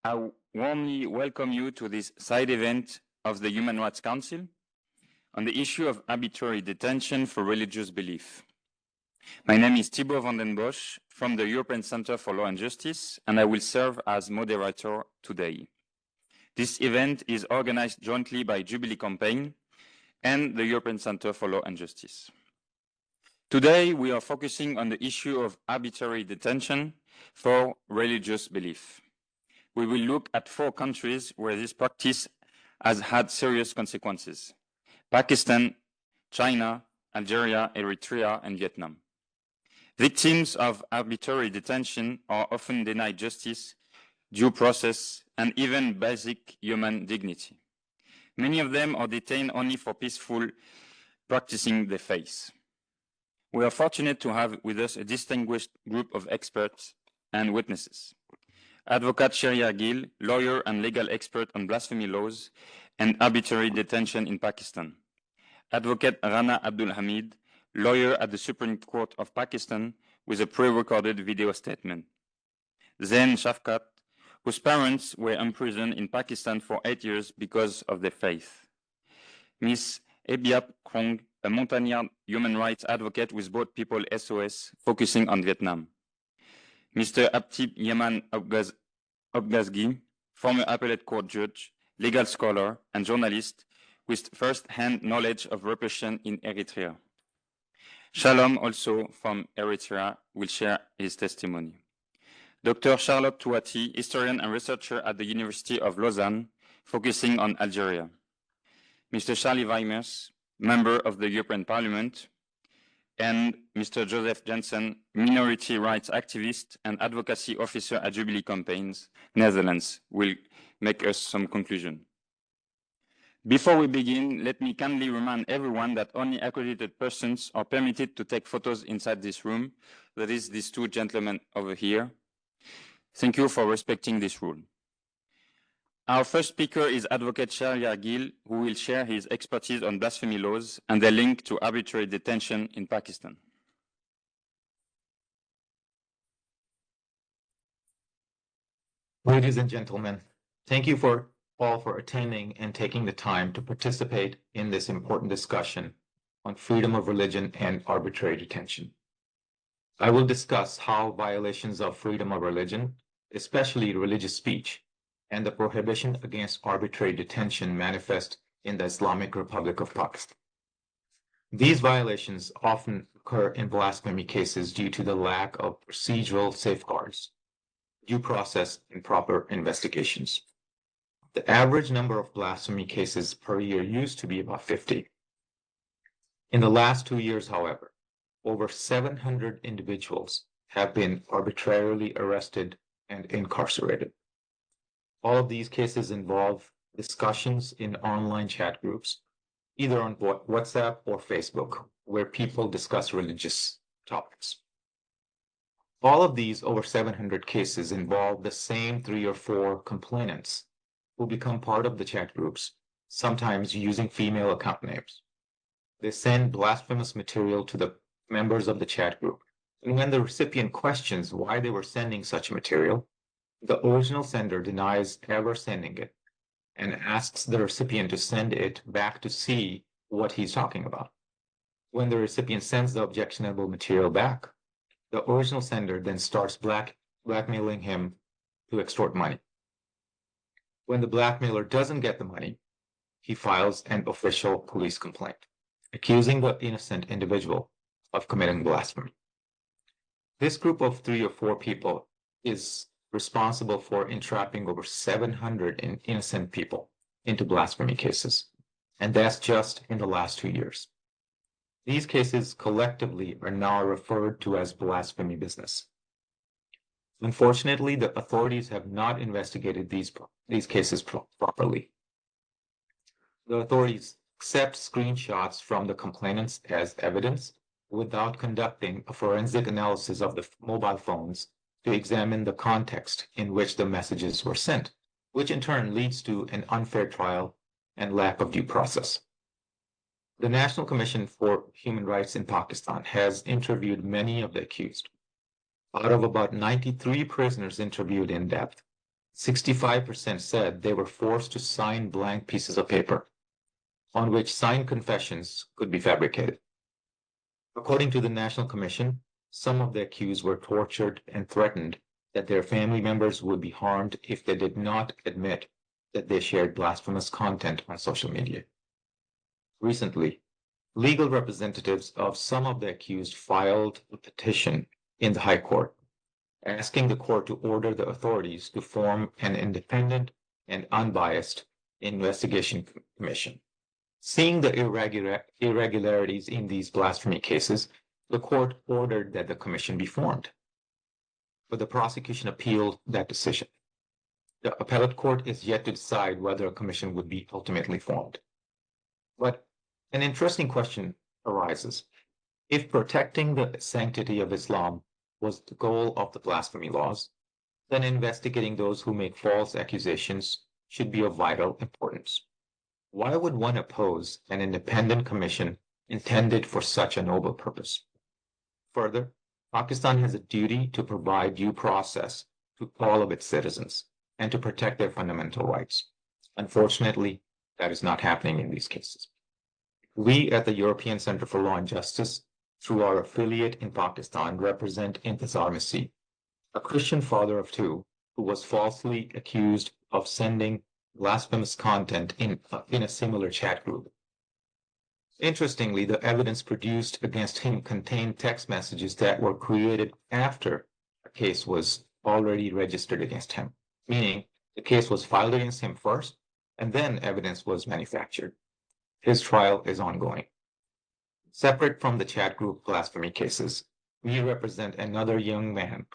I warmly welcome you to this side event of the Human Rights Council on the issue of arbitrary detention for religious belief. My name is Thibaut van den Bosch from the European Center for Law and Justice, and I will serve as moderator today. This event is organized jointly by Jubilee Campaign and the European Center for Law and Justice. Today, we are focusing on the issue of arbitrary detention for religious belief. We will look at 4 countries where this practice has had serious consequences: Pakistan, China, Algeria, Eritrea, and Vietnam. Victims of arbitrary detention are often denied justice, due process, and even basic human dignity. Many of them are detained only for peaceful practicing their faith. We are fortunate to have with us a distinguished group of experts and witnesses. Advocate Sharia Gill, lawyer and legal expert on blasphemy laws and arbitrary detention in Pakistan. Advocate Rana Abdul Hamid, lawyer at the Supreme Court of Pakistan, with a pre-recorded video statement. Zain Shafkat, whose parents were imprisoned in Pakistan for 8 years because of their faith. Ms. Ebiap Krong, a Montagnard human rights advocate with Boat People SOS, focusing on Vietnam. Mr. Abtib Yaman Obgazgi, former appellate court judge, legal scholar, and journalist with first-hand knowledge of repression in Eritrea. Shalom, also from Eritrea, will share his testimony. Dr. Charlotte Touati, historian and researcher at the University of Lausanne, focusing on Algeria. Mr. Charlie Weimers, member of the European Parliament, and Mr. Joseph Jensen, minority rights activist and advocacy officer at Jubilee Campaigns, Netherlands, will make us some conclusion. Before we begin, let me kindly remind everyone that only accredited persons are permitted to take photos inside this room. That is, these 2 gentlemen over here. Thank you for respecting this rule. Our first speaker is Advocate Sharia Gill, who will share his expertise on blasphemy laws and their link to arbitrary detention in Pakistan. Ladies and gentlemen, thank you all for attending and taking the time to participate in this important discussion on freedom of religion and arbitrary detention. I will discuss how violations of freedom of religion, especially religious speech, and the prohibition against arbitrary detention manifest in the Islamic Republic of Pakistan. These violations often occur in blasphemy cases due to the lack of procedural safeguards, due process, and proper investigations. The average number of blasphemy cases per year used to be about 50. In the last 2 years, however, over 700 individuals have been arbitrarily arrested and incarcerated. All of these cases involve discussions in online chat groups, either on WhatsApp or Facebook, where people discuss religious topics. All of these over 700 cases involve the same 3 or 4 complainants who become part of the chat groups, sometimes using female account names. They send blasphemous material to the members of the chat group, and when the recipient questions why they were sending such material, the original sender denies ever sending it and asks the recipient to send it back to see what he's talking about. When the recipient sends the objectionable material back, the original sender then starts blackmailing him to extort money. When the blackmailer doesn't get the money, he files an official police complaint, accusing the innocent individual of committing blasphemy. This group of 3 or 4 people is responsible for entrapping over 700 innocent people into blasphemy cases, and that's just in the last 2 years. These cases collectively are now referred to as blasphemy business. Unfortunately, the authorities have not investigated these cases properly. The authorities accept screenshots from the complainants as evidence without conducting a forensic analysis of the mobile phones to examine the context in which the messages were sent, which in turn leads to an unfair trial and lack of due process. The National Commission for Human Rights in Pakistan has interviewed many of the accused. Out of about 93 prisoners interviewed in depth, 65% said they were forced to sign blank pieces of paper on which signed confessions could be fabricated. According to the National Commission, some of the accused were tortured and threatened that their family members would be harmed if they did not admit that they shared blasphemous content on social media. Recently, legal representatives of some of the accused filed a petition in the High Court, asking the court to order the authorities to form an independent and unbiased investigation commission. Seeing the irregularities in these blasphemy cases, the court ordered that the commission be formed. But the prosecution appealed that decision. The appellate court is yet to decide whether a commission would be ultimately formed. But an interesting question arises. If protecting the sanctity of Islam was the goal of the blasphemy laws, then investigating those who make false accusations should be of vital importance. Why would one oppose an independent commission intended for such a noble purpose? Further, Pakistan has a duty to provide due process to all of its citizens and to protect their fundamental rights. Unfortunately, that is not happening in these cases. We at the European Center for Law and Justice, through our affiliate in Pakistan, represent Intezar Masih, a Christian father of two who was falsely accused of sending blasphemous content in a similar chat group. Interestingly, the evidence produced against him contained text messages that were created after a case was already registered against him, meaning the case was filed against him first, and then evidence was manufactured. His trial is ongoing. Separate from the chat group blasphemy cases, we represent another young man,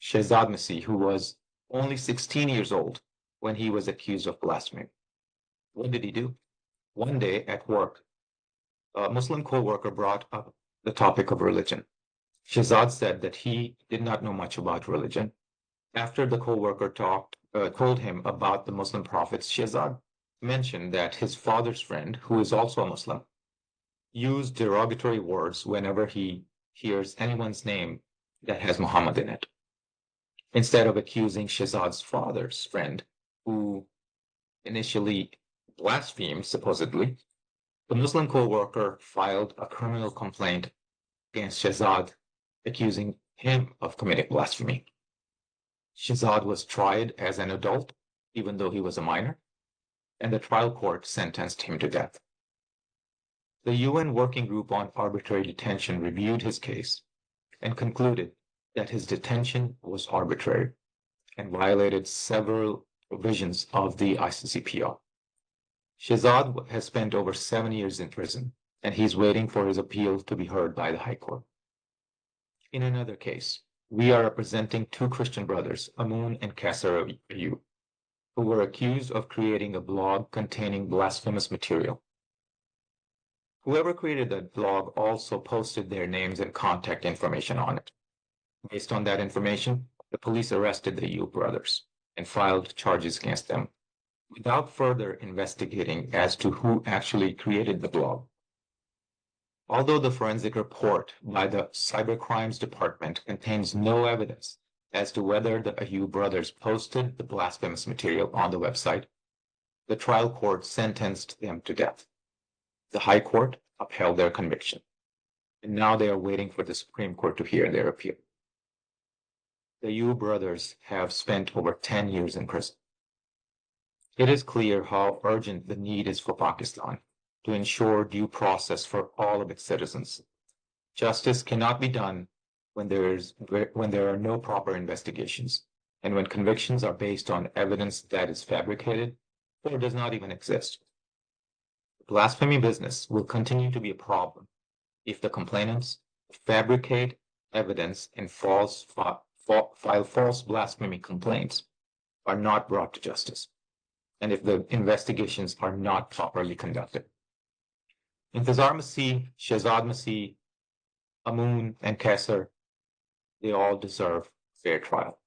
Shehzad Masih, who was only 16 years old when he was accused of blasphemy. What did he do? One day at work, a Muslim co-worker brought up the topic of religion. Shehzad said that he did not know much about religion. After the co-worker told him about the Muslim prophets, Shehzad mentioned that his father's friend, who is also a Muslim, used derogatory words whenever he hears anyone's name that has Muhammad in it. Instead of accusing Shehzad's father's friend, who initially blasphemed, supposedly, the Muslim co-worker filed a criminal complaint against Shehzad, accusing him of committing blasphemy. Shehzad was tried as an adult, even though he was a minor, and the trial court sentenced him to death. The UN Working Group on Arbitrary Detention reviewed his case and concluded that his detention was arbitrary and violated several provisions of the ICCPR. Shehzad has spent over 7 years in prison, and he's waiting for his appeal to be heard by the High Court. In another case, we are representing two Christian brothers, Amun and Kasser Ayub, who were accused of creating a blog containing blasphemous material. Whoever created that blog also posted their names and contact information on it. Based on that information, the police arrested the Ayub brothers and filed charges against them without further investigating as to who actually created the blog. Although the forensic report by the Cybercrimes Department contains no evidence as to whether the Ayub brothers posted the blasphemous material on the website, the trial court sentenced them to death. The High Court upheld their conviction, and now they are waiting for the Supreme Court to hear their appeal. The Ayub brothers have spent over 10 years in prison. It is clear how urgent the need is for Pakistan to ensure due process for all of its citizens. Justice cannot be done when there are no proper investigations, and when convictions are based on evidence that is fabricated or does not even exist. The blasphemy business will continue to be a problem if the complainants fabricate evidence and file false blasphemy complaints are not brought to justice, and if the investigations are not properly conducted. Intezar Masih, Shehzad Masih, Amun, and Kasser, they all deserve fair trial.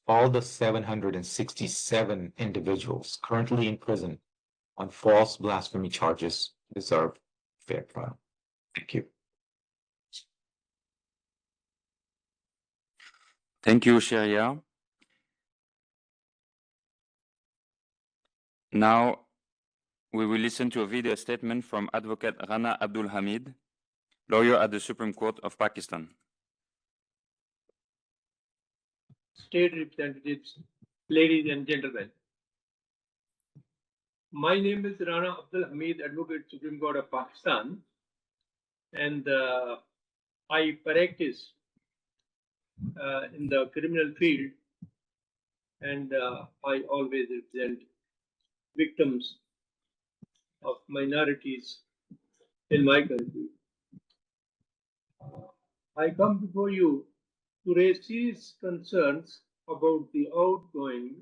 All the 767 individuals currently in prison on false blasphemy charges deserve fair trial. Thank you. Thank you, Sharia. Now, we will listen to a video statement from Advocate Rana Abdul Hamid, lawyer at the Supreme Court of Pakistan. State representatives, ladies and gentlemen. My name is Rana Abdul Hamid, Advocate, Supreme Court of Pakistan, and I practice in the criminal field, and I always represent victims of minorities in my country. I come before you to raise serious concerns about the ongoing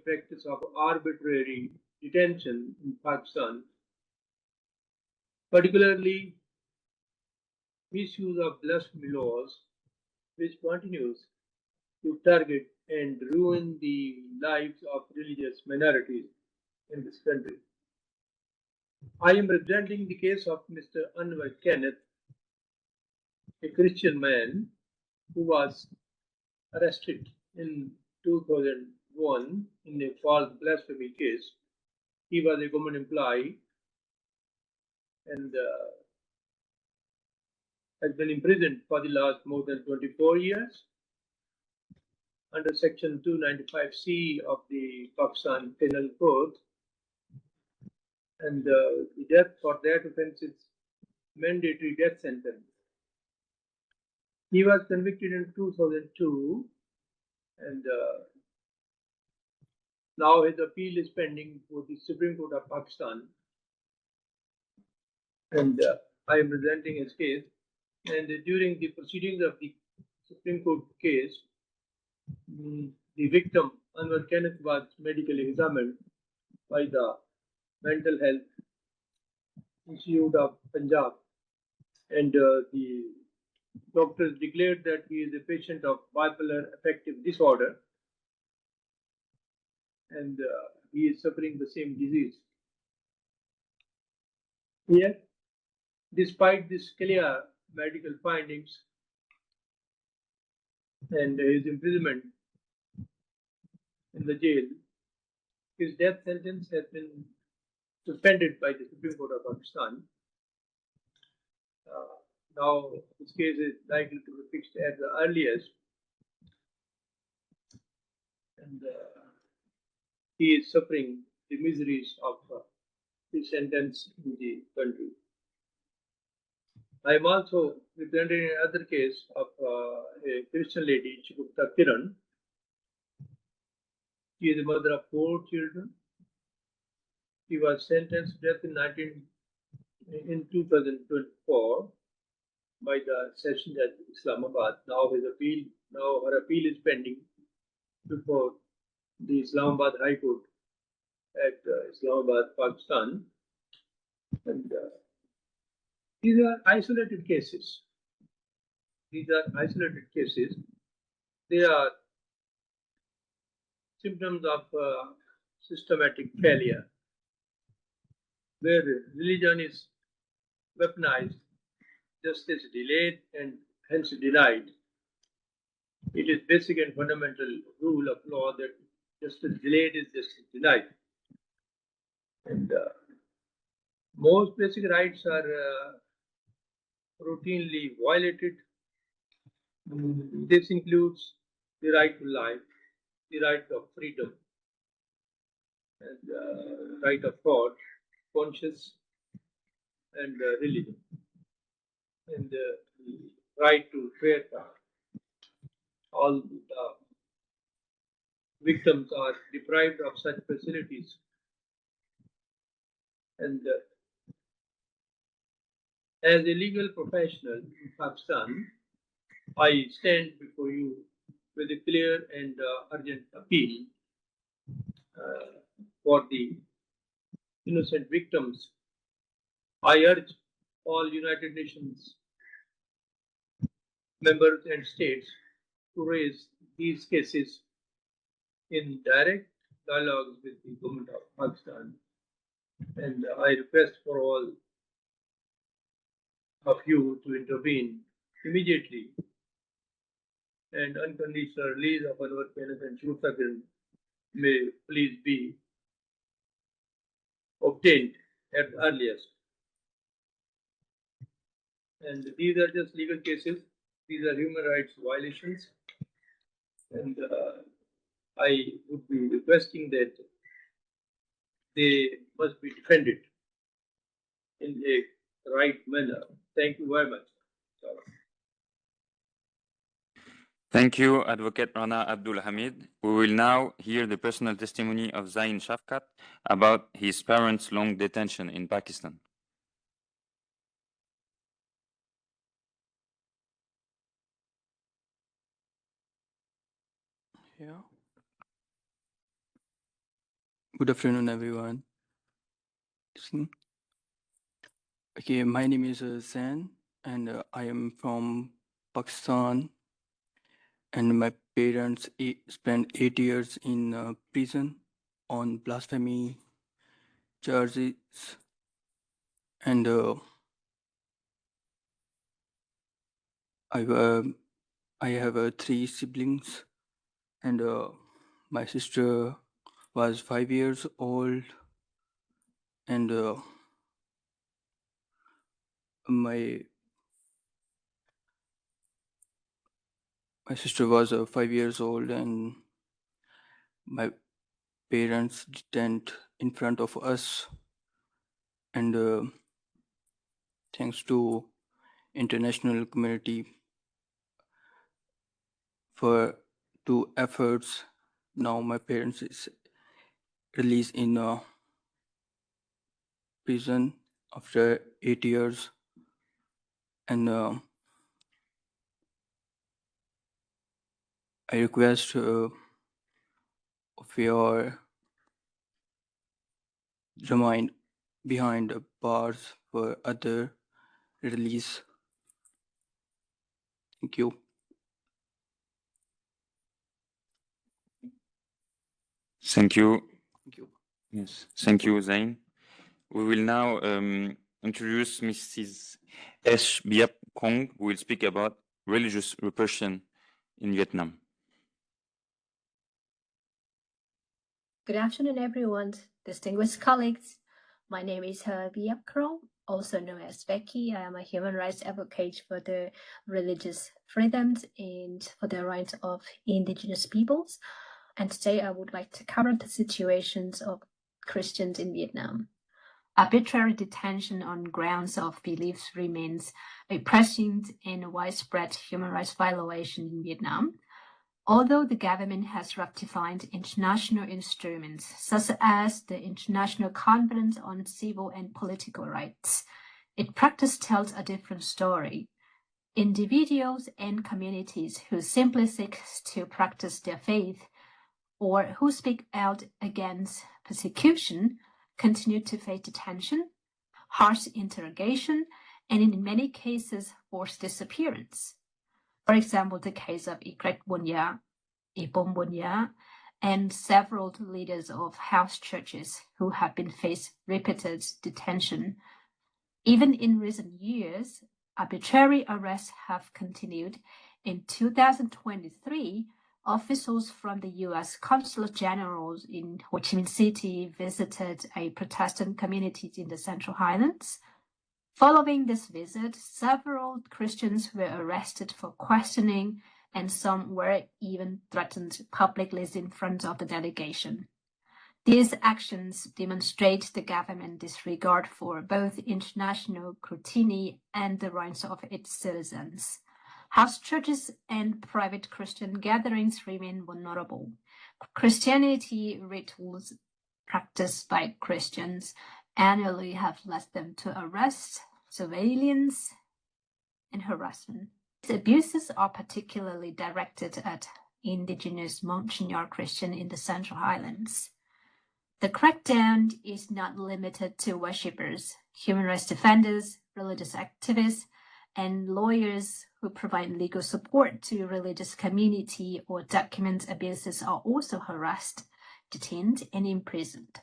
practice of arbitrary detention in Pakistan, particularly misuse of blasphemy laws, which continues to target and ruin the lives of religious minorities in this country. I am representing the case of Mr. Anwar Kenneth, a Christian man who was arrested in 2001 in a false blasphemy case. He was a government employee and has been imprisoned for the last more than 24 years under Section 295C of the Pakistan Penal Code. And the death for that offense is mandatory death sentence. He was convicted in 2002, and now his appeal is pending for the Supreme Court of Pakistan. And I am presenting his case. And during the proceedings of the Supreme Court case, the victim, Anwar Kenneth, was medically examined by the Mental Health Institute of Punjab, and the doctors declared that he is a patient of bipolar affective disorder, and he is suffering the same disease. Yet, despite this clear medical findings and his imprisonment in the jail, his death sentence has been suspended by the Supreme Court of Pakistan. Now, this case is likely to be fixed at the earliest, and he is suffering the miseries of his sentence in the country. I am also representing another case of a Christian lady, Chigupta Kiran. She is the mother of 4 children. She was sentenced to death in 2024 by the Session Judge Islamabad. Now her appeal is pending before the Islamabad High Court at Islamabad, Pakistan. And these are isolated cases. They are symptoms of systematic failure, where religion is weaponized, justice delayed and hence denied. It is basic and fundamental rule of law that justice delayed is justice denied. And most basic rights are routinely violated. This includes the right to life, the right of freedom, and right of thought, conscience, and religion, and the right to fair trial. All the victims are deprived of such facilities, and as a legal professional in Pakistan, I stand before you with a clear and urgent appeal for the innocent victims. I urge all United Nations members and states to raise these cases in direct dialogue with the government of Pakistan. And I request for all of you to intervene immediately and unconditional release of Anwar Kenneth and Chigupta Kiran may please be obtained at earliest. And these are just legal cases. These are human rights violations. And I would be requesting that they must be defended in a right manner. Thank you very much. Thank you, Advocate Rana Abdul Hamid. We will now hear the personal testimony of Zain Shafkat about his parents' long detention in Pakistan. Yeah. Good afternoon, everyone. Okay, my name is Zain, and I am from Pakistan. And my parents spent 8 years in prison on blasphemy charges. And I have 3 siblings, and my sister was 5 years old, and my sister was 5 years old, and my parents detained in front of us, and thanks to international community for 2 efforts, now my parents is released in prison after 8 years, and I request of your remain behind the bars for other release. Thank you. Thank you. Thank you. Yes, thank you, Zain. We will now introduce Mrs. S. Biap Kong, who will speak about religious repression in Vietnam. Good afternoon, everyone. Distinguished colleagues. My name is Biap Krong, also known as Becky. I am a human rights advocate for the religious freedoms and for the rights of indigenous peoples. And today I would like to cover the situations of Christians in Vietnam. Arbitrary detention on grounds of beliefs remains a present and widespread human rights violation in Vietnam. Although the government has ratified international instruments such as the International Convention on Civil and Political Rights, its practice tells a different story. Individuals and communities who simply seek to practice their faith or who speak out against persecution continue to face detention, harsh interrogation, and in many cases, forced disappearance. For example, the case of Ikret Bunya, Ipom Bunya, and several leaders of house churches who have been faced repeated detention. Even in recent years, arbitrary arrests have continued. In 2023, officials from the U.S. Consulate General in Ho Chi Minh City visited a Protestant community in the Central Highlands. Following this visit, several Christians were arrested for questioning, and some were even threatened publicly in front of the delegation. These actions demonstrate the government's disregard for both international scrutiny and the rights of its citizens. House churches and private Christian gatherings remain vulnerable. Christianity rituals practiced by Christians annually have led them to arrest, surveillance, and harassment. These abuses are particularly directed at indigenous Monsignor Christians in the Central Highlands. The crackdown is not limited to worshippers. Human rights defenders, religious activists, and lawyers who provide legal support to religious community or document abuses are also harassed, detained, and imprisoned.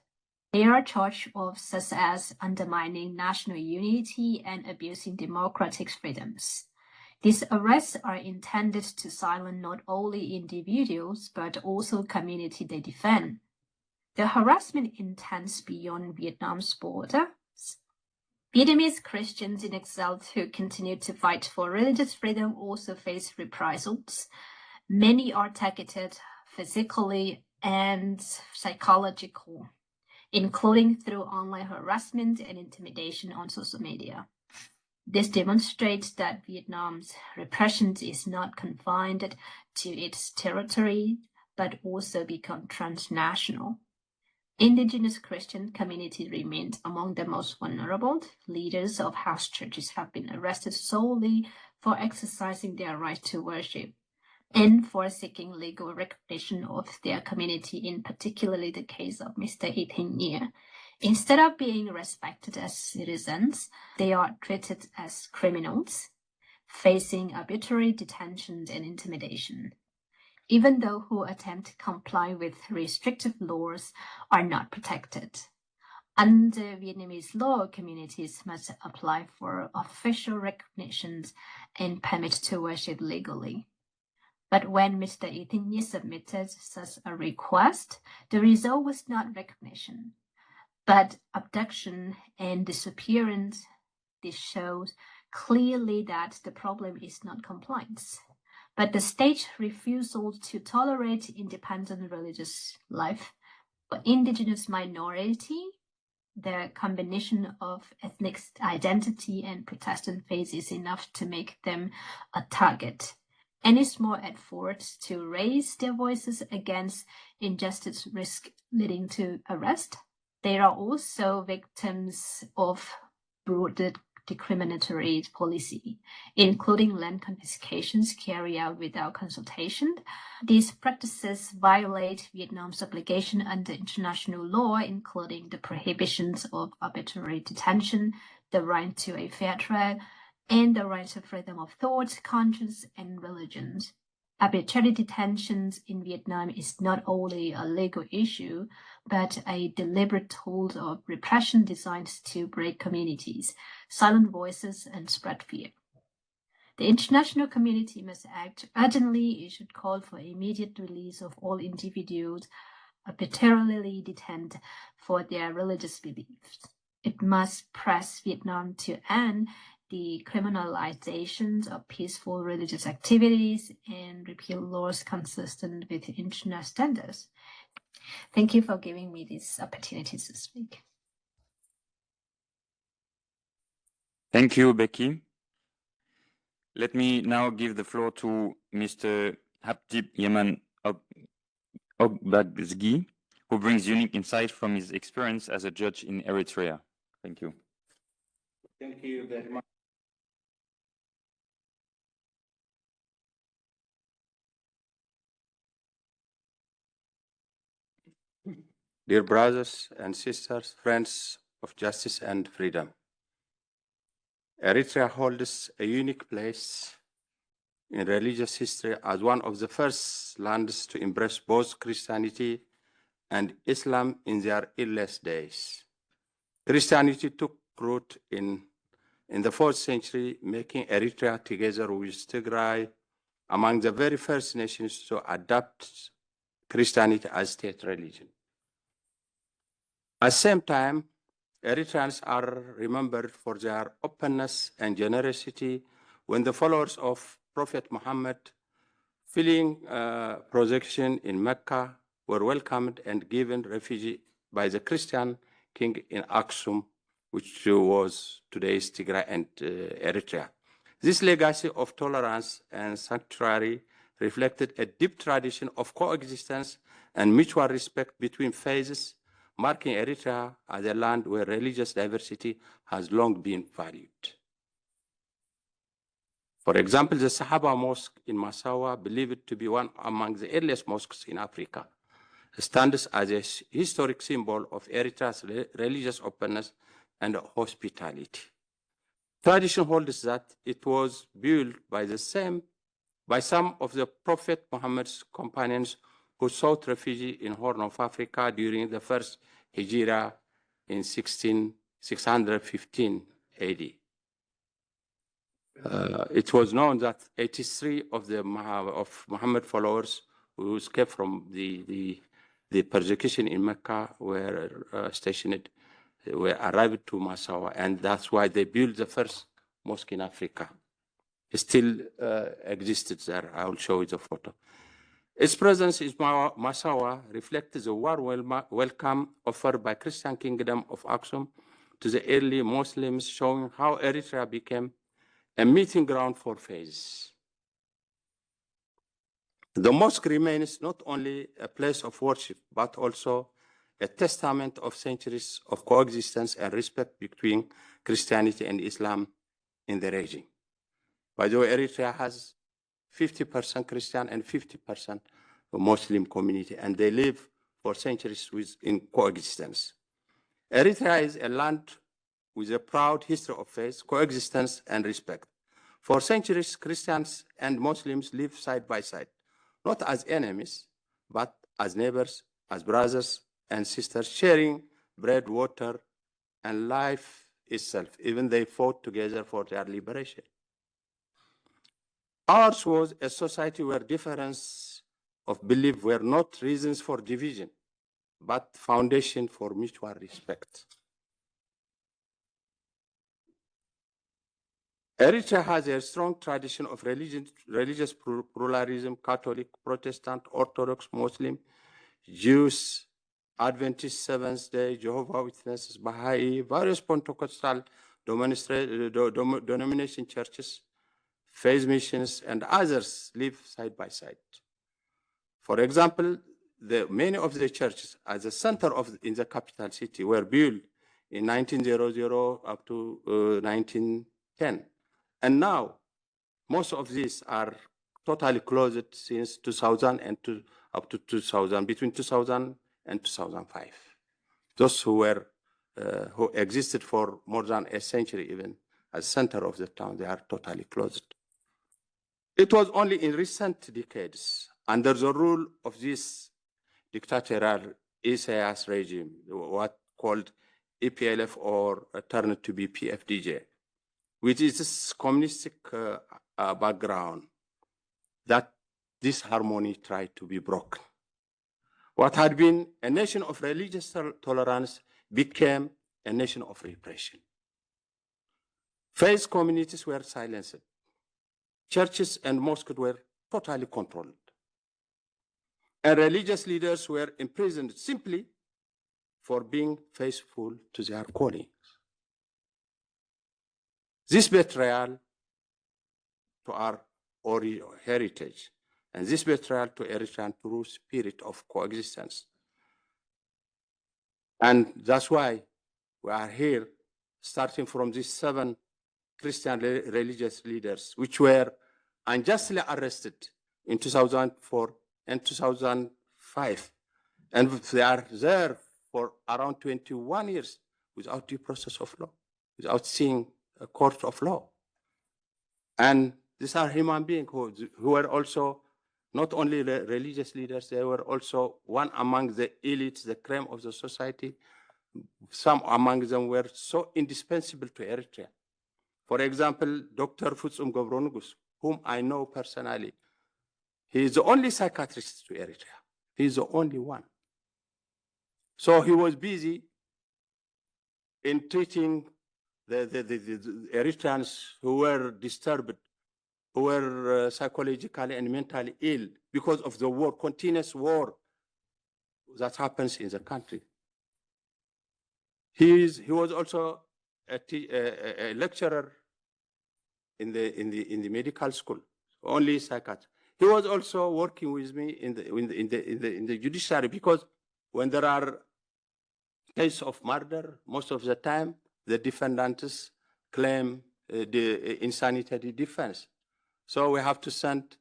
They are charged of such as undermining national unity and abusing democratic freedoms. These arrests are intended to silence not only individuals, but also community they defend. The harassment intends beyond Vietnam's borders. Vietnamese Christians in exile who continue to fight for religious freedom also face reprisals. Many are targeted physically and psychologically, including through online harassment and intimidation on social media. This demonstrates that Vietnam's repression is not confined to its territory, but also become transnational. Indigenous Christian community remains among the most vulnerable. Leaders of house churches have been arrested solely for exercising their right to worship and for seeking legal recognition of their community, in particularly the case of Mr. Eritrea. Instead of being respected as citizens, they are treated as criminals, facing arbitrary detention and intimidation. Even those who attempt to comply with restrictive laws are not protected. Under Vietnamese law, communities must apply for official recognitions and permit to worship legally. But when Mr. Eritrea submitted such a request, the result was not recognition, but abduction and disappearance. This shows clearly that the problem is not compliance, but the state's refusal to tolerate independent religious life. For indigenous minority, the combination of ethnic identity and Protestant faith is enough to make them a target. Any small effort to raise their voices against injustice risk leading to arrest. They are also victims of broader discriminatory policy, including land confiscations carried out without consultation. These practices violate Vietnam's obligation under international law, including the prohibitions of arbitrary detention, the right to a fair trial, and the right to freedom of thought, conscience, and religions. Arbitrary detentions in Vietnam is not only a legal issue, but a deliberate tool of repression designed to break communities, silence voices, and spread fear. The international community must act urgently. It should call for immediate release of all individuals arbitrarily detained for their religious beliefs. It must press Vietnam to end the criminalization of peaceful religious activities and repeal laws consistent with international standards. Thank you for giving me this opportunity to speak. Thank you, Becky. Let me now give the floor to Mr. Habib Yemen Ogbazgi, who brings unique insight from his experience as a judge in Eritrea. Thank you. Thank you very much. Dear brothers and sisters, friends of justice and freedom, Eritrea holds a unique place in religious history as one of the first lands to embrace both Christianity and Islam in their earliest days. Christianity took root in the 4th century, making Eritrea, together with Tigray, among the very first nations to adopt Christianity as state religion. At the same time, Eritreans are remembered for their openness and generosity when the followers of Prophet Muhammad, fleeing persecution in Mecca, were welcomed and given refuge by the Christian king in Aksum, which was today's Tigray and Eritrea. This legacy of tolerance and sanctuary reflected a deep tradition of coexistence and mutual respect between faiths, marking Eritrea as a land where religious diversity has long been valued. For example, the Sahaba Mosque in Massawa, believed to be one among the earliest mosques in Africa, stands as a historic symbol of Eritrea's religious openness and hospitality. Tradition holds that it was built by some of the Prophet Muhammad's companions who sought refuge in Horn of Africa during the first Hijrah in 615 AD. It was known that 83 of the Muhammad followers who escaped from the persecution in Mecca were stationed, were arrived to Massawa, and that's why they built the first mosque in Africa. It still existed there. I will show you the photo. Its presence in Massawa reflects the warm welcome offered by Christian Kingdom of Aksum to the early Muslims, showing how Eritrea became a meeting ground for faiths. The mosque remains not only a place of worship, but also a testament of centuries of coexistence and respect between Christianity and Islam in the region. By the way, Eritrea has 50% Christian and 50% Muslim community, and they live for centuries in coexistence. Eritrea is a land with a proud history of faith, coexistence, and respect. For centuries, Christians and Muslims live side by side, not as enemies, but as neighbors, as brothers and sisters, sharing bread, water, and life itself. Even they fought together for their liberation. Ours was a society where differences of belief were not reasons for division, but foundation for mutual respect. Eritrea has a strong tradition of religious pluralism: Catholic, Protestant, Orthodox, Muslim, Jews, Adventist, Seventh-day, Jehovah's Witnesses, Baha'i, various Pentecostal denomination churches, faith missions, and others live side by side. For example, many of the churches at the center in the capital city were built in 1900 up to 1910. And now, most of these are totally closed since 2000 and up to 2000, between 2000 and 2005. Those who existed for more than a century, even at the center of the town, they are totally closed. It was only in recent decades, under the rule of this dictatorial Isaias regime, what called EPLF or turned to be PFDJ, with its communistic background, that this harmony tried to be broken. What had been a nation of religious tolerance became a nation of repression. Faith communities were silenced. Churches and mosques were totally controlled. And religious leaders were imprisoned simply for being faithful to their calling. This betrayal to our heritage, and this betrayal to Eritrean true spirit of coexistence. And that's why we are here, starting from these 7 Christian religious leaders, which were unjustly arrested in 2004 and 2005. And they are there for around 21 years without due process of law, without seeing a court of law. And these are human beings who were also not only religious leaders, they were also one among the elites, the creme of the society. Some among them were so indispensable to Eritrea. For example, Dr. Futsum Gobronugus, whom I know personally, he is the only psychiatrist to Eritrea. He is the only one. So he was busy in treating the Eritreans who were disturbed, who were psychologically and mentally ill because of the war, continuous war that happens in the country. He was also a lecturer in the medical school, only psychiatrist. He was also working with me in the judiciary, because when there are cases of murder, most of the time the defendants claim the insanitary defense. So we have to send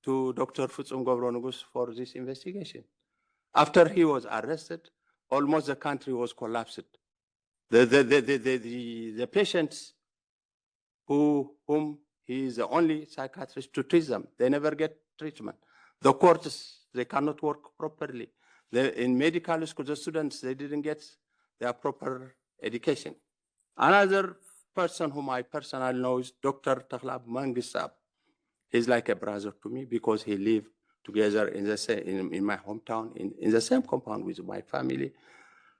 to Dr. Futsum Gobronugus for this investigation. After he was arrested, almost the country was collapsed. The patients whom he is the only psychiatrist to treat them, they never get treatment. The courts, they cannot work properly. In medical school, the students, they didn't get their proper education. Another person whom I personally know is Dr. Taglab Mangisab. He's like a brother to me because he lived together in the same, in my hometown, in the same compound with my family.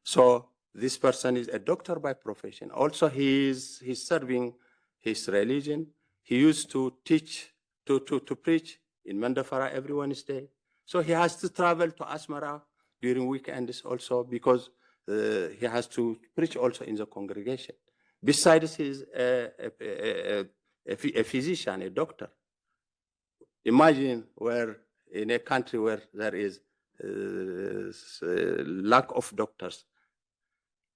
So this person is a doctor by profession. Also, he's serving his religion. He used to teach, to preach in Mandafara every Wednesday. So he has to travel to Asmara during weekends also because he has to preach also in the congregation. Besides, he's a physician, a doctor. Imagine where in a country where there is lack of doctors.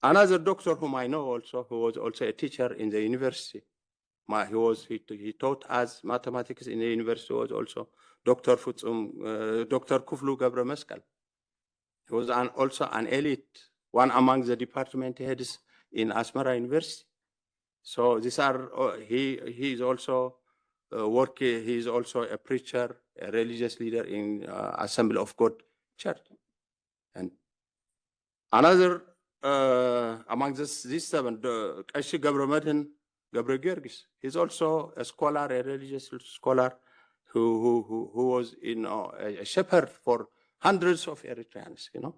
Another doctor whom I know also, who was also a teacher in the university, he taught us mathematics in the university, was also Dr. Dr. Kuflu Gabra Mescal. He was also an elite, one among the department heads in Asmara University. So these are, he is also working, he is also a preacher, a religious leader in Assembly of God Church. And another among these seven, Kashi Gabramadhan Gabragergis, he's also a scholar, a religious scholar who was a shepherd for hundreds of Eritreans, you know.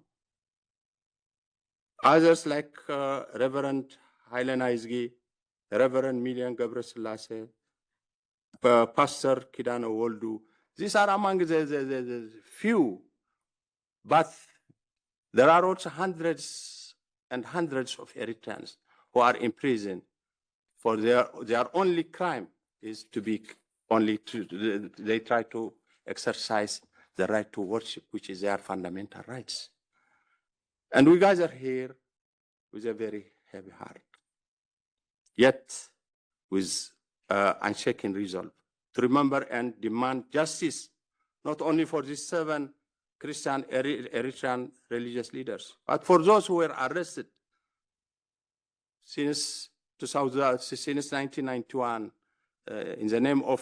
Others like Reverend Hailen Aizgi, Reverend Milian Gabraselase, Pastor Kidano Woldu. These are among the few, but there are also hundreds and hundreds of Eritreans who are in prison for their only crime is to be they try to exercise the right to worship, which is their fundamental rights. And we guys are here with a very heavy heart, yet with unshaken resolve to remember and demand justice, not only for these 7 Christian Eritrean religious leaders, but for those who were arrested since 1991 in the name of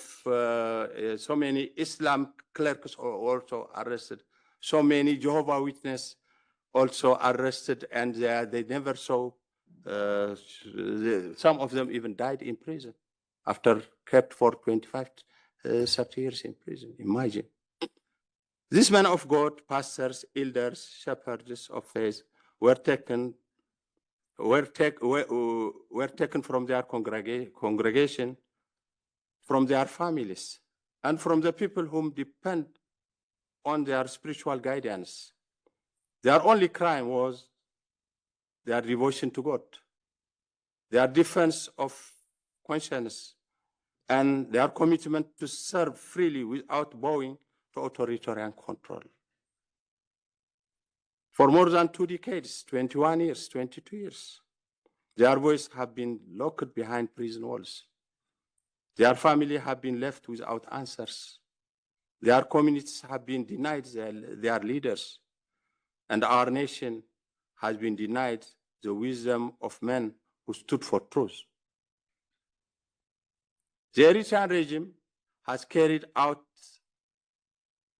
so many Islam clerics are also arrested, so many Jehovah's Witnesses also arrested, and they never saw, some of them even died in prison after kept for 25, 30 years in prison. Imagine. These men of God, pastors, elders, shepherds of faith, were taken from their congregation, from their families, and from the people whom depend on their spiritual guidance. Their only crime was their devotion to God, their defense of conscience, and their commitment to serve freely without bowing to authoritarian control. For more than 2 decades, 21 years, 22 years, their voices have been locked behind prison walls. Their family have been left without answers. Their communities have been denied their leaders, and our nation has been denied the wisdom of men who stood for truth. The Eritrean regime has carried out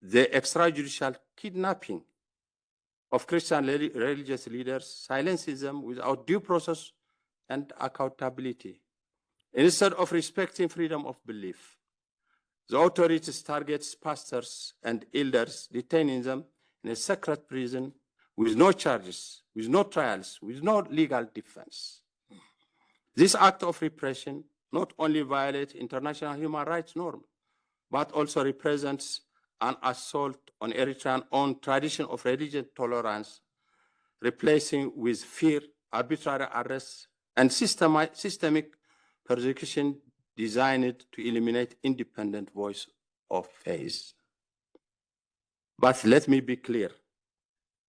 the extrajudicial kidnapping of Christian religious leaders, silences them without due process and accountability. Instead of respecting freedom of belief, the authorities target pastors and elders, detaining them in a secret prison with no charges, with no trials, with no legal defense. This act of repression not only violates international human rights norms, but also represents an assault on Eritrean's own tradition of religious tolerance, replacing with fear, arbitrary arrests, and systemic persecution designed to eliminate independent voice of faith. But let me be clear,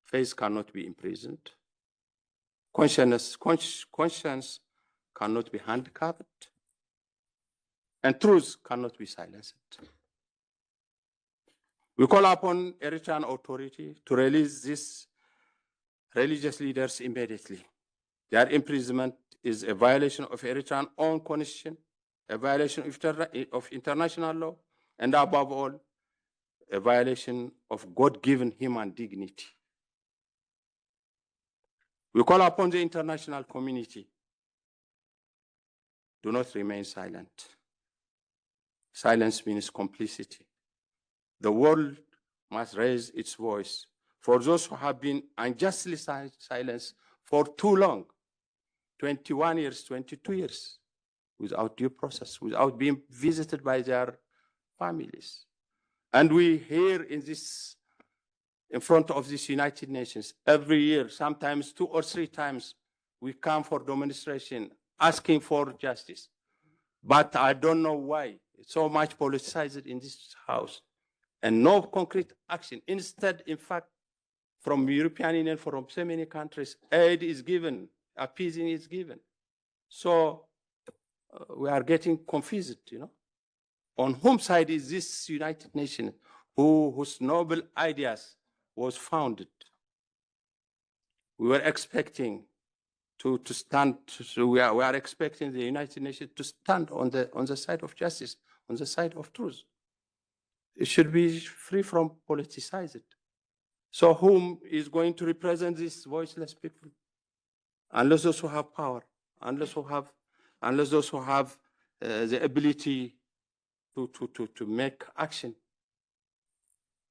faith cannot be imprisoned. Conscience cannot be handcuffed, and truth cannot be silenced. We call upon Eritrean authority to release these religious leaders immediately. Their imprisonment is a violation of Eritrean own constitution, a violation of international law, and above all, a violation of God-given human dignity. We call upon the international community do not remain silent. Silence means complicity. The world must raise its voice for those who have been unjustly silenced for too long, 21 years, 22 years, without due process, without being visited by their families. And we hear in front of this United Nations every year, sometimes 2 or 3 times, we come for demonstration asking for justice. But I don't know why it's so much politicized in this house and no concrete action. Instead, in fact, from the European Union, from so many countries, aid is given, appeasing is given. So we are getting confused, On whose side is this United Nations whose noble ideas was founded? We were expecting to stand, so we are expecting the United Nations to stand on the side of justice, on the side of truth. It should be free from politicized. So whom is going to represent these voiceless people? Unless those who have power, unless those who have the ability to make action.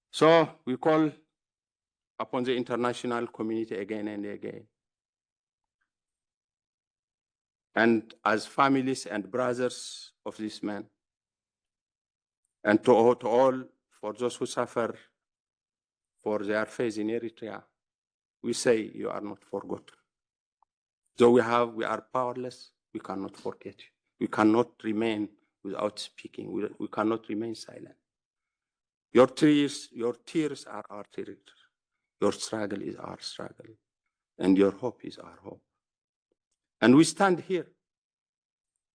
So we call upon the international community again and again. And as families and brothers of this man, and to all, for those who suffer for their faith in Eritrea, we say you are not forgotten. Though we are powerless, we cannot forget you. We cannot remain without speaking. We cannot remain silent. Your tears are our tears. Your struggle is our struggle. And your hope is our hope. And we stand here.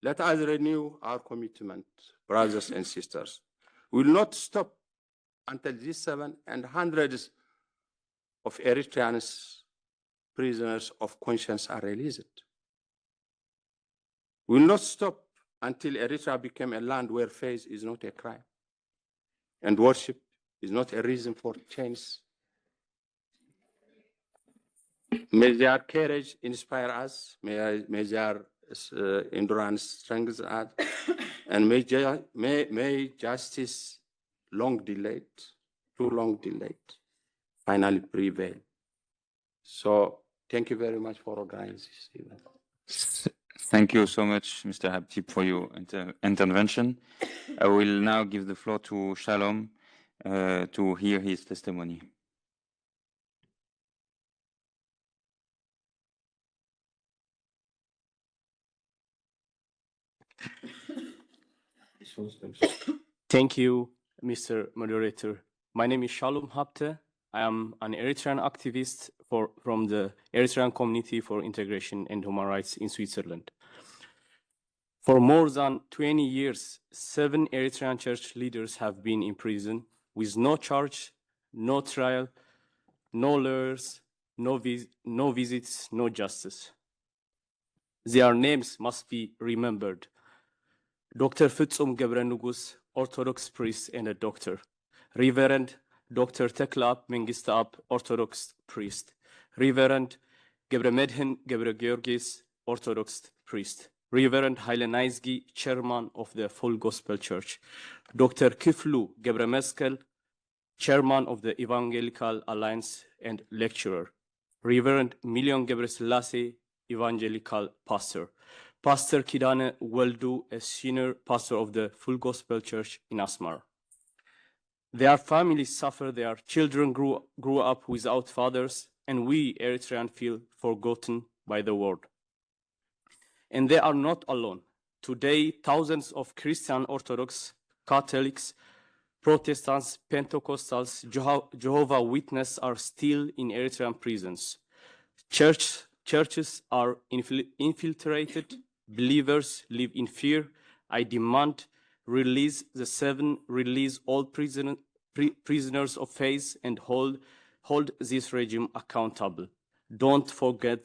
Let us renew our commitment, brothers and sisters. We will not stop until these 7 and hundreds of Eritreans, prisoners of conscience, are released. We will not stop until Eritrea became a land where faith is not a crime and worship is not a reason for change. May their courage inspire us. May their endurance strengthen us. And may justice, long delayed, too long delayed, finally prevail. So thank you very much for organizing this event. Thank you so much, Mr. Habtib, for your intervention. I will now give the floor to Shalom to hear his testimony. Thank you, Mr. Moderator. My name is Shalom Habte. I am an Eritrean activist from the Eritrean Community for Integration and Human Rights in Switzerland. For more than 20 years, 7 Eritrean church leaders have been in prison with no charge, no trial, no lawyers, no visits, no justice. Their names must be remembered. Dr. Fitsum Gebrenugus, Orthodox priest and a doctor. Reverend Dr. Teklap Mengistaab, Orthodox priest. Reverend Gebremedhin Gebregeorgis, Orthodox priest. Reverend Haile Naizgi, chairman of the Full Gospel Church. Dr. Kiflu Gebremeskel, chairman of the Evangelical Alliance and lecturer. Reverend Milion Gebreselassie, evangelical pastor. Pastor Kidane Weldu, a senior pastor of the Full Gospel Church in Asmar. Their families suffer, their children grew up without fathers, and we Eritreans feel forgotten by the world. And they are not alone. Today, thousands of Christian Orthodox, Catholics, Protestants, Pentecostals, Jehovah's Witnesses are still in Eritrean prisons. Churches are infiltrated. Believers live in fear. I demand release the 7, release all prisoners of faith, and hold this regime accountable. Don't forget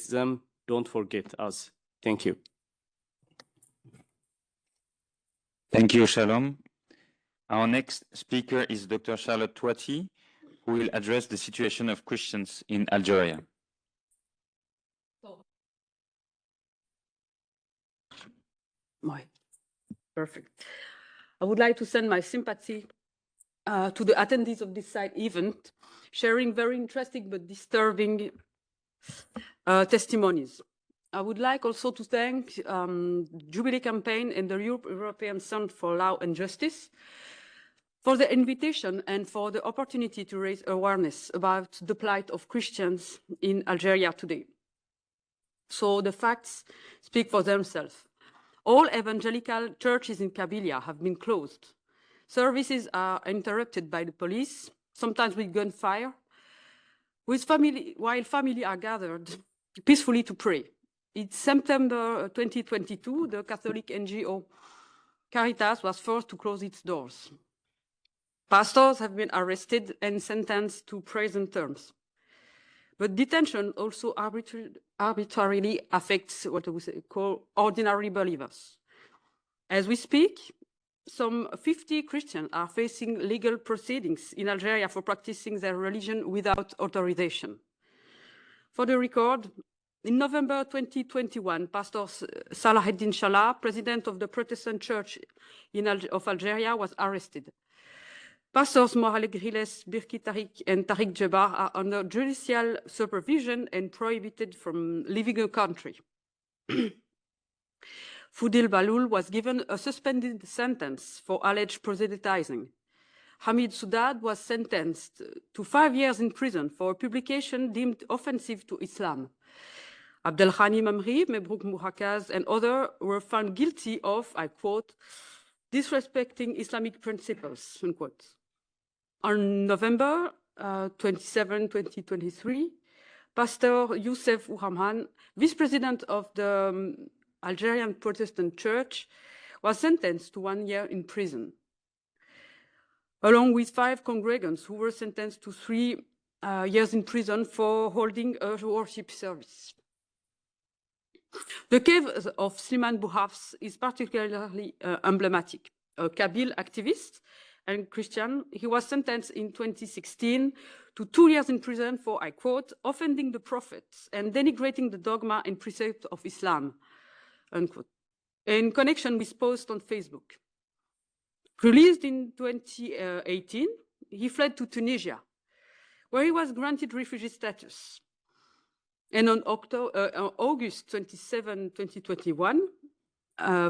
them. Don't forget us. Thank you. Thank you, Shalom. Our next speaker is Dr. Charlotte Touati, who will address the situation of Christians in Algeria. Perfect. I would like to send my sympathy to the attendees of this side event, sharing very interesting but disturbing testimonies. I would like also to thank Jubilee Campaign and the European Center for Law and Justice for the invitation and for the opportunity to raise awareness about the plight of Christians in Algeria today. So the facts speak for themselves. All evangelical churches in Kabylia have been closed. Services are interrupted by the police, sometimes with gunfire, while family are gathered peacefully to pray. In September 2022, the Catholic NGO Caritas was forced to close its doors. Pastors have been arrested and sentenced to prison terms. But detention also arbitrarily affects what we call ordinary believers. As we speak, some 50 Christians are facing legal proceedings in Algeria for practicing their religion without authorization. For the record, in November 2021, Pastor Salaheddin Shalah, president of the Protestant Church of Algeria, was arrested. Pastors Mohamed Griles, Birki Tariq, and Tariq Jabbar are under judicial supervision and prohibited from leaving the country. Foudil Baloul was given a suspended sentence for alleged proselytizing. Hamid Soudad was sentenced to 5 years in prison for a publication deemed offensive to Islam. Abdelghani Mamri, Mebrouk Mouhakaz, and others were found guilty of, I quote, disrespecting Islamic principles, unquote. On November 27, 2023, Pastor Youssef Ouhamhan, vice-president of the Algerian Protestant Church, was sentenced to 1 year in prison, along with 5 congregants who were sentenced to 3 years in prison for holding a worship service. The case of Slimane Bouhafs is particularly emblematic. A Kabyle activist and Christian, he was sentenced in 2016 to 2 years in prison for, I quote, offending the prophets and denigrating the dogma and precept of Islam, unquote, in connection with posts on Facebook. Released in 2018, he fled to Tunisia, where he was granted refugee status. And on August 27, 2021,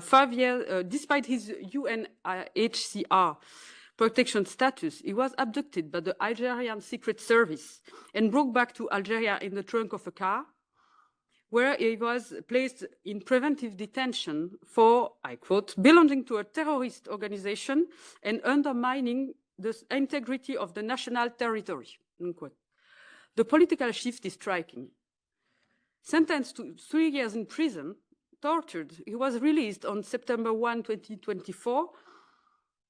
5 years, despite his UNHCR protection status, he was abducted by the Algerian Secret Service and brought back to Algeria in the trunk of a car, where he was placed in preventive detention for, I quote, belonging to a terrorist organization and undermining the integrity of the national territory, unquote. The political shift is striking. Sentenced to 3 years in prison, tortured, he was released on September 1, 2024,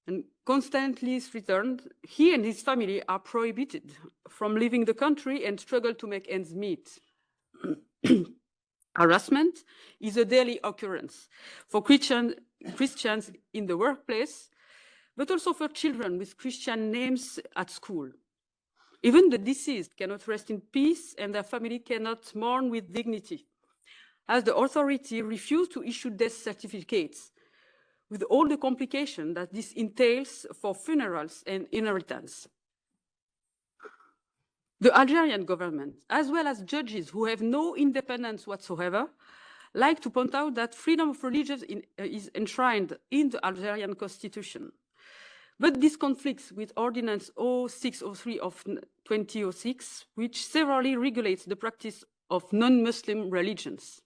and constantly returned. He and his family are prohibited from leaving the country and struggle to make ends meet. Harassment is a daily occurrence for Christians in the workplace, but also for children with Christian names at school. Even the deceased cannot rest in peace and their family cannot mourn with dignity, as the authority refused to issue death certificates, with all the complications that this entails for funerals and inheritance. The Algerian government, as well as judges who have no independence whatsoever, like to point out that freedom of religion is enshrined in the Algerian constitution. But this conflicts with Ordinance 0603 of 2006, which severely regulates the practice of non-Muslim religions.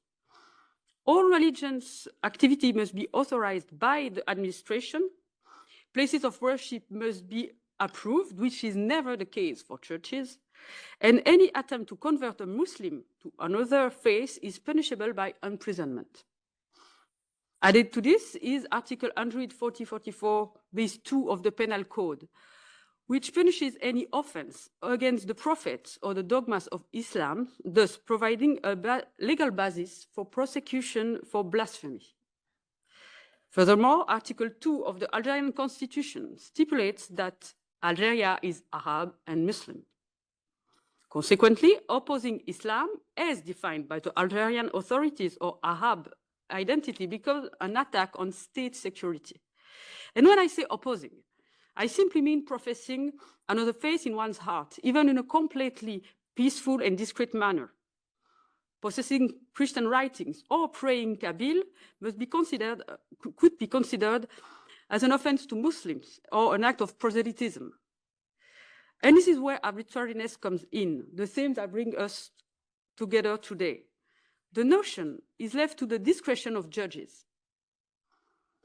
All religions' activity must be authorized by the administration. Places of worship must be approved, which is never the case for churches. And any attempt to convert a Muslim to another faith is punishable by imprisonment. Added to this is Article 140-44(2) of the Penal Code, which punishes any offense against the prophets or the dogmas of Islam, thus providing a legal basis for prosecution for blasphemy. Furthermore, Article 2 of the Algerian Constitution stipulates that Algeria is Arab and Muslim. Consequently, opposing Islam, as defined by the Algerian authorities or Arab identity becomes an attack on state security. And when I say opposing, I simply mean professing another faith in one's heart, even in a completely peaceful and discreet manner. Possessing Christian writings or praying Kabyle could be considered as an offense to Muslims or an act of proselytism. And this is where arbitrariness comes in, the theme that brings us together today. The notion is left to the discretion of judges.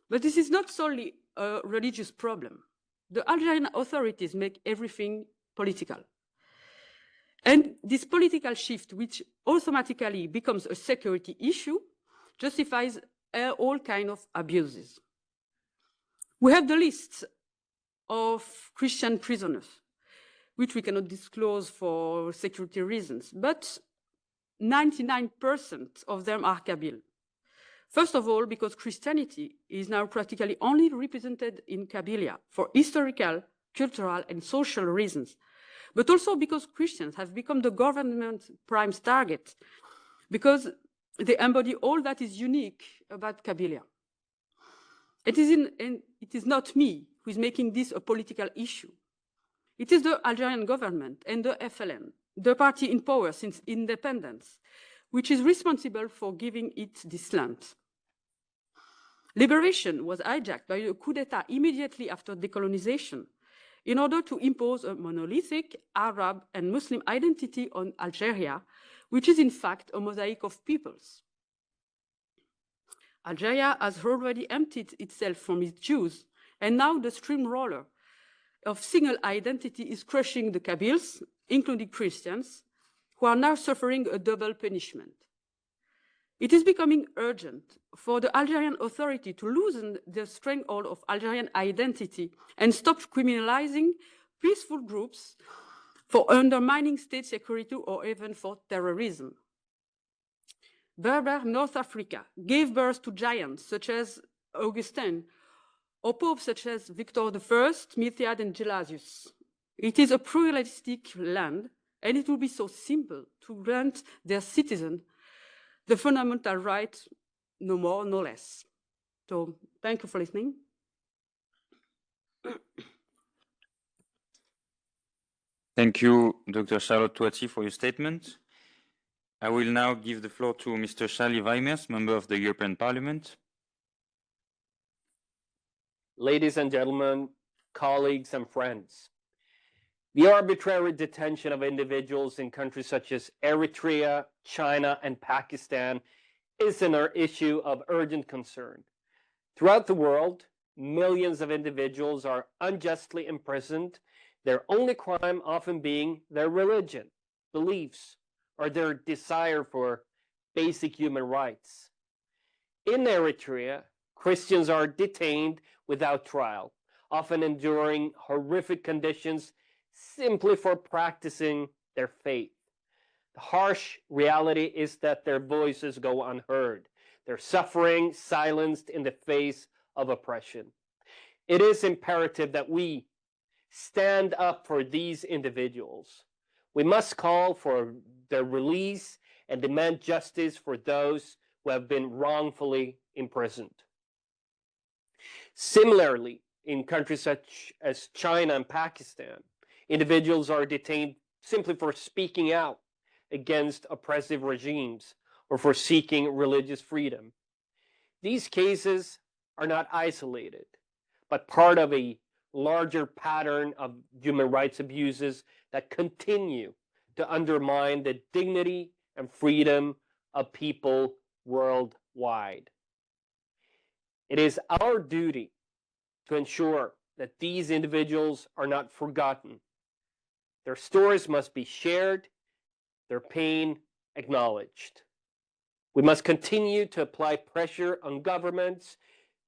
But this is not solely a religious problem. The Algerian authorities make everything political. And this political shift, which automatically becomes a security issue, justifies all kinds of abuses. We have the list of Christian prisoners, which we cannot disclose for security reasons, but 99% of them are Kabyle. First of all, because Christianity is now practically only represented in Kabylia for historical, cultural, and social reasons, but also because Christians have become the government's prime target, because they embody all that is unique about Kabylia. It is not me who is making this a political issue. It is the Algerian government and the FLN, the party in power since independence, which is responsible for giving it this land. Liberation was hijacked by a coup d'etat immediately after decolonization in order to impose a monolithic Arab and Muslim identity on Algeria, which is in fact a mosaic of peoples. Algeria has already emptied itself from its Jews, and now the steamroller of single identity is crushing the Kabyles, including Christians, who are now suffering a double punishment. It is becoming urgent for the Algerian authority to loosen the stranglehold of Algerian identity and stop criminalizing peaceful groups for undermining state security or even for terrorism. Berber North Africa gave birth to giants such as Augustine, or popes such as Victor I, Miltiad, and Gelasius. It is a pluralistic land, and it will be so simple to grant their citizens the fundamental right, no more, no less. So thank you for listening. Thank you, Dr. Charlotte Touati, for your statement. I will now give the floor to Mr. Charlie Weimers, member of the European Parliament. Ladies and gentlemen, colleagues and friends, the arbitrary detention of individuals in countries such as Eritrea, China, and Pakistan is an issue of urgent concern. Throughout the world, millions of individuals are unjustly imprisoned, their only crime often being their religion, beliefs, or their desire for basic human rights. In Eritrea, Christians are detained without trial, often enduring horrific conditions simply for practicing their faith. The harsh reality is that their voices go unheard, their suffering silenced in the face of oppression. It is imperative that we stand up for these individuals. We must call for their release and demand justice for those who have been wrongfully imprisoned. Similarly, in countries such as China and Pakistan, individuals are detained simply for speaking out against oppressive regimes or for seeking religious freedom. These cases are not isolated, but part of a larger pattern of human rights abuses that continue to undermine the dignity and freedom of people worldwide. It is our duty to ensure that these individuals are not forgotten. Their stories must be shared, their pain acknowledged. We must continue to apply pressure on governments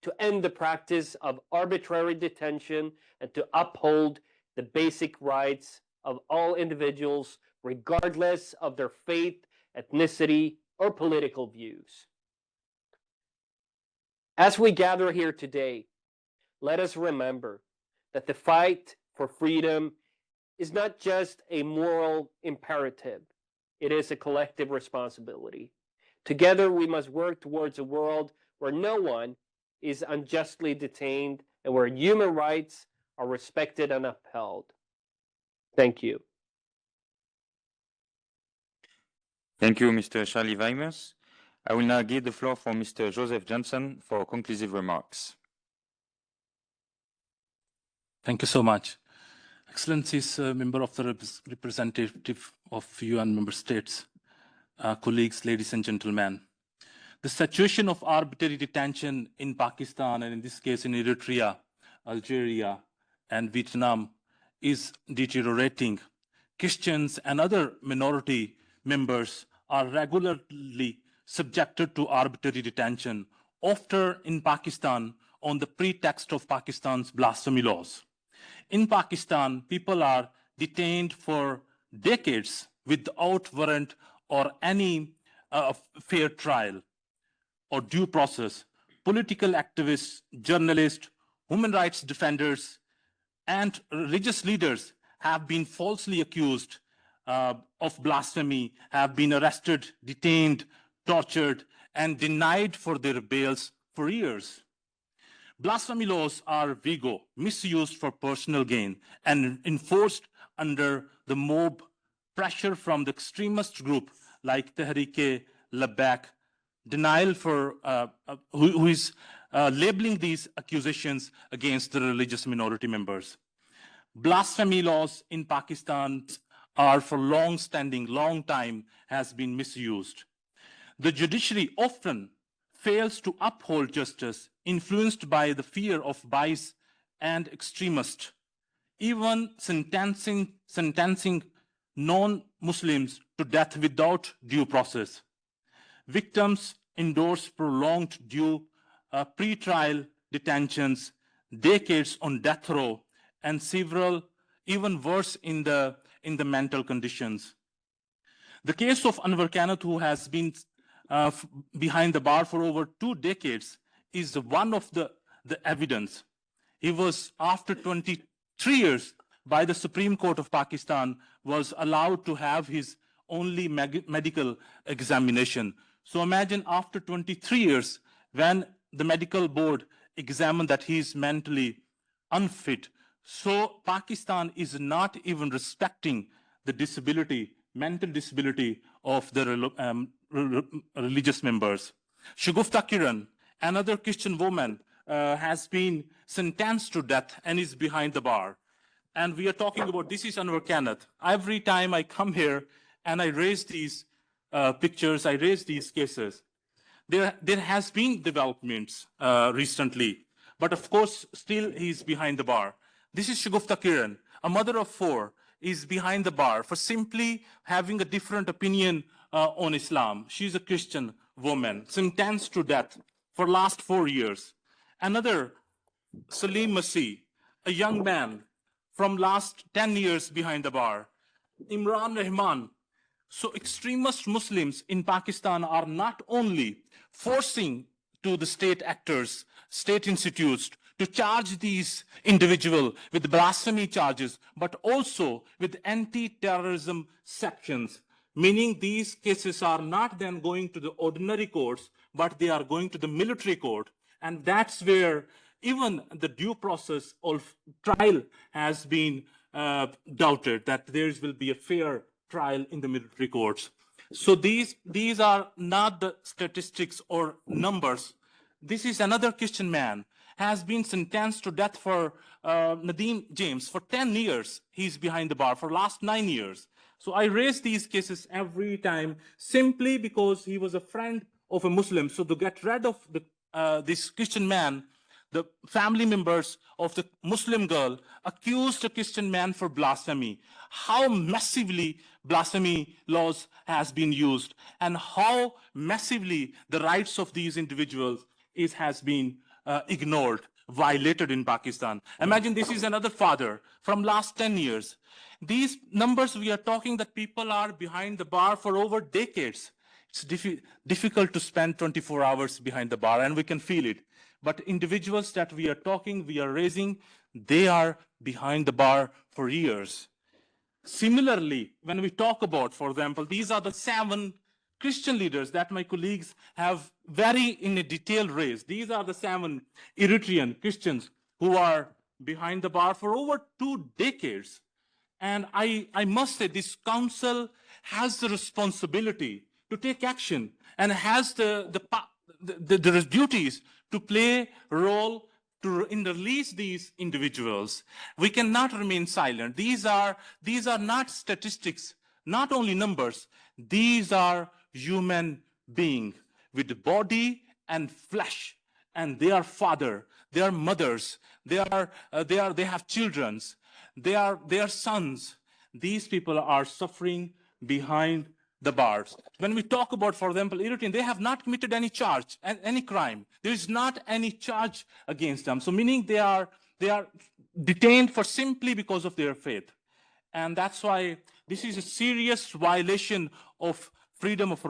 to end the practice of arbitrary detention and to uphold the basic rights of all individuals, regardless of their faith, ethnicity, or political views. As we gather here today, let us remember that the fight for freedom is not just a moral imperative, it is a collective responsibility. Together, we must work towards a world where no one is unjustly detained and where human rights are respected and upheld. Thank you. Thank you, Mr. Charlie Weimers. I will now give the floor for Mr. Joseph Johnson for conclusive remarks. Thank you so much. Excellencies, member of the representative of UN member states, colleagues, ladies and gentlemen. The situation of arbitrary detention in Pakistan, and in this case in Eritrea, Algeria, and Vietnam, is deteriorating. Christians and other minority members are regularly subjected to arbitrary detention, often in Pakistan on the pretext of Pakistan's blasphemy laws. In Pakistan, people are detained for decades without warrant or any fair trial or due process. Political activists, journalists, human rights defenders, and religious leaders have been falsely accused of blasphemy, have been arrested, detained, tortured, and denied for their bails for years. Blasphemy laws are vigo, misused for personal gain, and enforced under the mob pressure from the extremist group like Tehreek-e-Labbaik, denial for who is labeling these accusations against the religious minority members. Blasphemy laws in Pakistan are for long time has been misused. The judiciary often fails to uphold justice, influenced by the fear of bias and extremists, even sentencing non-Muslims to death without due process. Victims endorse prolonged pre-trial detentions, decades on death row, and several even worse in the mental conditions. The case of Anwar Kanath, who has been behind the bar for over 2 decades, is one of the evidence. He was, after 23 years, by the Supreme Court of Pakistan, was allowed to have his only medical examination. So imagine after 23 years, when the medical board examined that he is mentally unfit. So Pakistan is not even respecting the disability, mental disability of the religious members. Shagufta Kiran, another Christian woman, has been sentenced to death and is behind the bar. And we are talking about, this is Anwar Kanath. Every time I come here and I raise these pictures, I raise these cases, there has been developments recently, but of course, still he's behind the bar. This is Shagufta Kiran, a mother of 4, is behind the bar for simply having a different opinion on Islam. She's a Christian woman, sentenced to death for last 4 years. Another, Salim Masih, a young man from last 10 years behind the bar. Imran Rahman. So extremist Muslims in Pakistan are not only forcing to the state actors, state institutes, to charge these individuals with blasphemy charges, but also with anti-terrorism sections, meaning these cases are not then going to the ordinary courts, but they are going to the military court. And that's where even the due process of trial has been doubted, that there will be a fair trial in the military courts. So these are not the statistics or numbers. This is another Christian man, has been sentenced to death for Nadeem James for 10 years. He's behind the bar for last 9 years. So I raise these cases every time simply because he was a friend of a Muslim. So to get rid of this Christian man, the family members of the Muslim girl accused a Christian man for blasphemy. How massively blasphemy laws has been used, and how massively the rights of these individuals has been ignored, violated in Pakistan. Imagine this is another father from last 10 years. These numbers we are talking that people are behind the bar for over decades. It's difficult to spend 24 hours behind the bar, and we can feel it. But individuals that we are talking, we are raising, they are behind the bar for years. Similarly, when we talk about, for example, these are the 7 Christian leaders that my colleagues have very in a detail raised. These are the 7 Eritrean Christians who are behind the bar for over 2 decades. And I must say this council has the responsibility to take action and has the duties to play a role in release these individuals. We cannot remain silent. These are not statistics, not only numbers. These are human beings with body and flesh, and they are father, they are mothers, they have children, they are sons. These people are suffering behind the bars. When we talk about, for example, Eritrean, they have not committed any charge, any crime. There is not any charge against them. So meaning they are detained for simply because of their faith. And that's why this is a serious violation of freedom of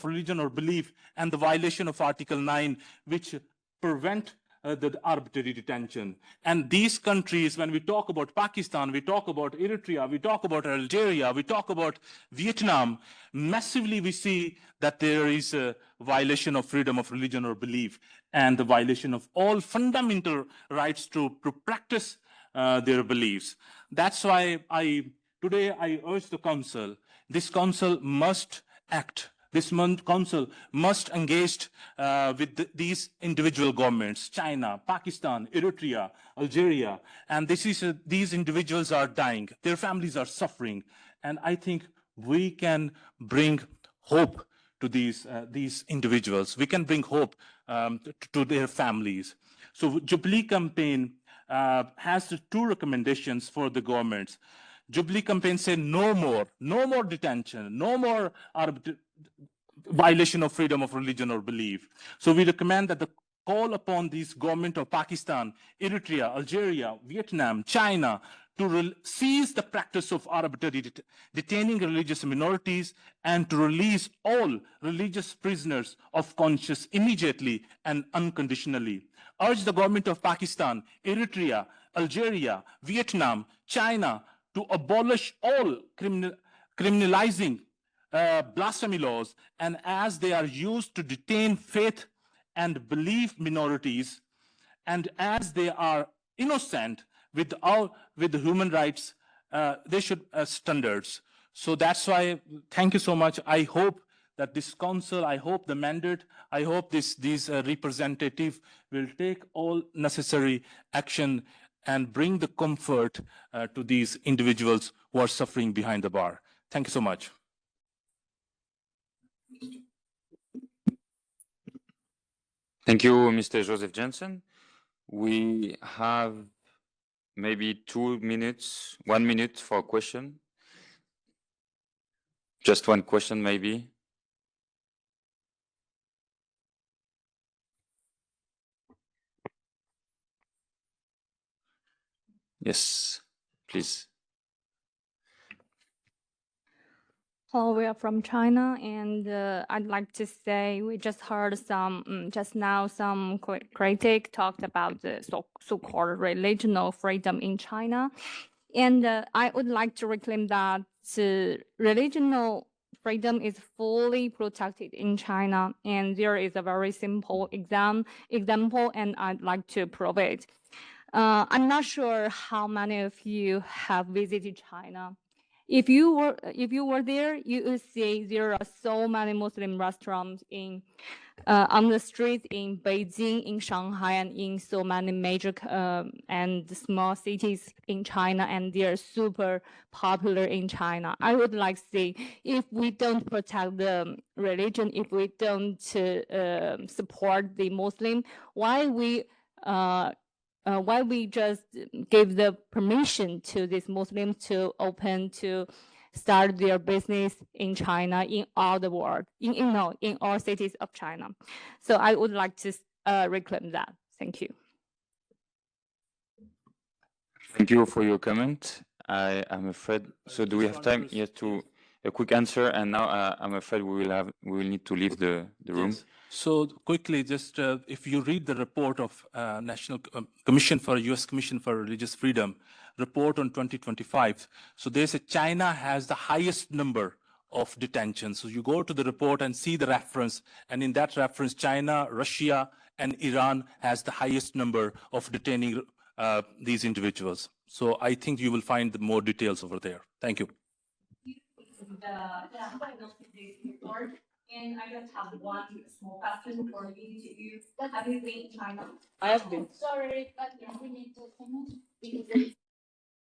religion or belief, and the violation of Article 9, which prevent the arbitrary detention. And these countries, when we talk about Pakistan, we talk about Eritrea, we talk about Algeria, we talk about Vietnam, massively we see that there is a violation of freedom of religion or belief and the violation of all fundamental rights to practice their beliefs. That's why today I urge the council, this council must act. This council must engage with these individual governments, China, Pakistan, Eritrea, Algeria, and these individuals are dying. Their families are suffering, and I think we can bring hope to these individuals. We can bring hope to their families. So Jubilee Campaign has 2 recommendations for the governments. Jubilee Campaign said no more detention, no more violation of freedom of religion or belief. So we recommend that the call upon these government of Pakistan, Eritrea, Algeria, Vietnam, China to cease the practice of arbitrary detaining religious minorities and to release all religious prisoners of conscience immediately and unconditionally. Urge the government of Pakistan, Eritrea, Algeria, Vietnam, China to abolish all criminalizing blasphemy laws, and as they are used to detain faith and belief minorities, and as they are innocent with the human rights, they should standards. So that's why, thank you so much. I hope that this council, I hope the mandate, I hope these representatives will take all necessary action and bring the comfort to these individuals who are suffering behind the bar. Thank you so much. Thank you, Mr. Joseph Jensen. We have maybe 2 minutes, 1 minute for a question. Just one question, maybe. Yes, please. Hello, we are from China, and I'd like to say we just heard just now some critic talked about the so-called religional freedom in China, and I would like to reclaim that religional freedom is fully protected in China, and there is a very simple example, and I'd like to prove it. I'm not sure how many of you have visited China. If you were there, you would see there are so many Muslim restaurants on the streets in Beijing, in Shanghai, and in so many major and small cities in China, and they are super popular in China. I would like to say, if we don't protect the religion, if we don't support the Muslim, why we just give the permission to these Muslims to start their business in China, in all the world, in all cities of China. So I would like to reclaim that. Thank you. Thank you for your comment. I am afraid. So do we have time? Yes, to a quick answer, and now I'm afraid we will need to leave the room. Yes. So quickly, just if you read the report of National Commission for U.S. Commission for Religious Freedom report on 2025, so they say China has the highest number of detention. So you go to the report and see the reference, and in that reference, China, Russia, and Iran has the highest number of detaining these individuals. So I think you will find more details over there. Thank you. And I just have one small question for each of you. Have you been in China? I have been. Sorry, but we need to finish.